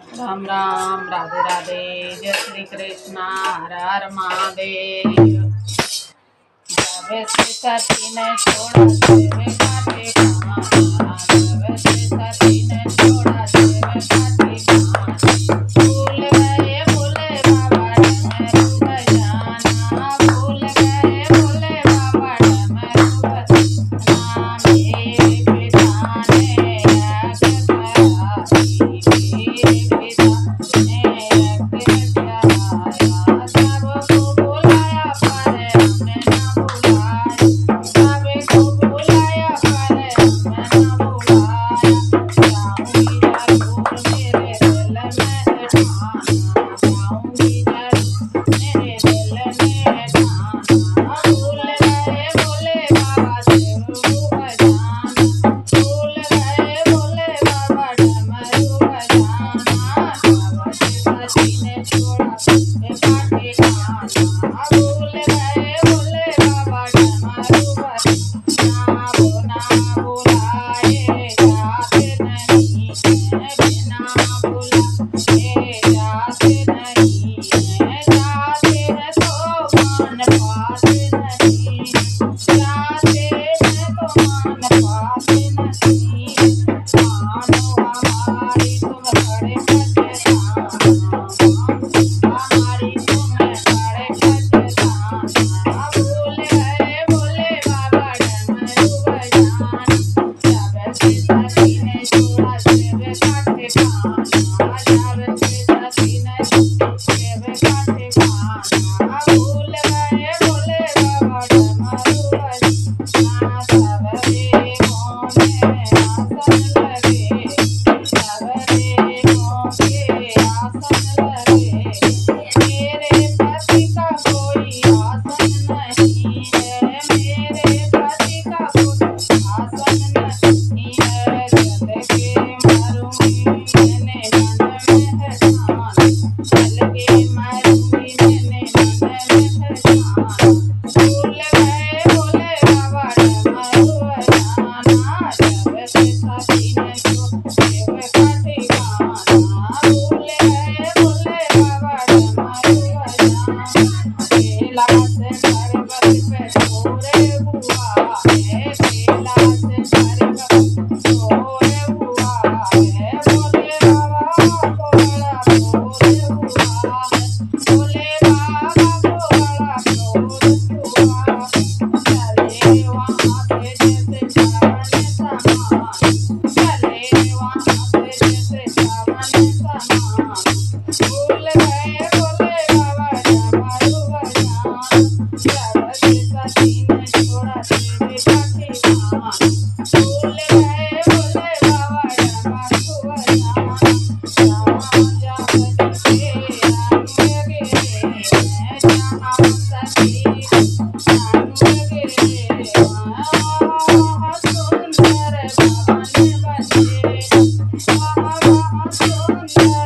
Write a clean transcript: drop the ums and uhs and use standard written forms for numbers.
राम राम, राधे राधे, जय श्री कृष्णा, हर हर महादेव। जावे से सती ने छोड़ा देवे काटे कहाना, जावे से सती ने छोड़ा देवे काटे कहाना। भूल गए भोले बाबा डमरू बजाना, भूल गए भोले बाबा डमरू बजाना। मेरे पिता ने यज्ञ कराया, मेरे पिता ने यज्ञ कराया। सबको बुलाया पर हमने ना बुलाया, सबको बुलाया पर हमने ना बुलाया। जाऊंगी जरूर मेरे दिल में ठाना, जाऊंगी जरूर मेरे दिल में ठाना। भूल गए भोले बाबा डमरू बजाना, भूल गए भोले बाबा डमरू बजाना। बाबा से सती ने छोड़ा देवे काटे कहाना, भूल गए भोले बाबा डमरू बजाना। बिना बुलाए जाते नहीं है, बिना बुलाए जाते नहीं है। जाते हैं तो मान पाते नहीं, जाते हैं तो मान पाते नहीं। मानो हमारी तुम बड़े पछताना, हमारी तुम बड़े पछताना। भूल गए भोले बाबा डमरू बजाना, जावे से सती ने छोड़ा देवे काटे कहाना, जावे से सती ने देवे काटे कहाना। भूल गए भोले बाबा डमरू बजाना। सबरे मोने आसन लगे, सबरे मोके आसन लगे। मेरे पति का कोई आसन नहीं है, मेरे पति का कोई आसन नहीं है। चल के मरूंगी मैंने मन में है ठाना, चल के मरूंगी मैंने मन में है ठाना। भूल गए भोले बाबा डमरू बजाना, जावे से सती ने छोड़ा देवे काटे कहाना। भूल गए भोले बाबा डमरू बजाना। कैलाश पर्वत पे सोए हुआ है, कैलाश पर्वत पे सोए हुआ है। भोले बाबा को बड़ा क्रोध हुआ है, भोले बाबा को बड़ा क्रोध हुआ है। चले वहाँ पे जैसे सावन समान, चले वहाँ पे जैसे सावन समान। भूल गए भोले बाबा डमरू बजाना, जावे से सती ने छोड़ा देवे काटे कहाना। भूल गए भोले बाबा डमरू बजाना। जहाँ जहाँ सती रंग गिरे हैं, जहाँ सती रंग गिरे हैं, वहाँ सुंदर भवन बसे, वहाँ सुंदर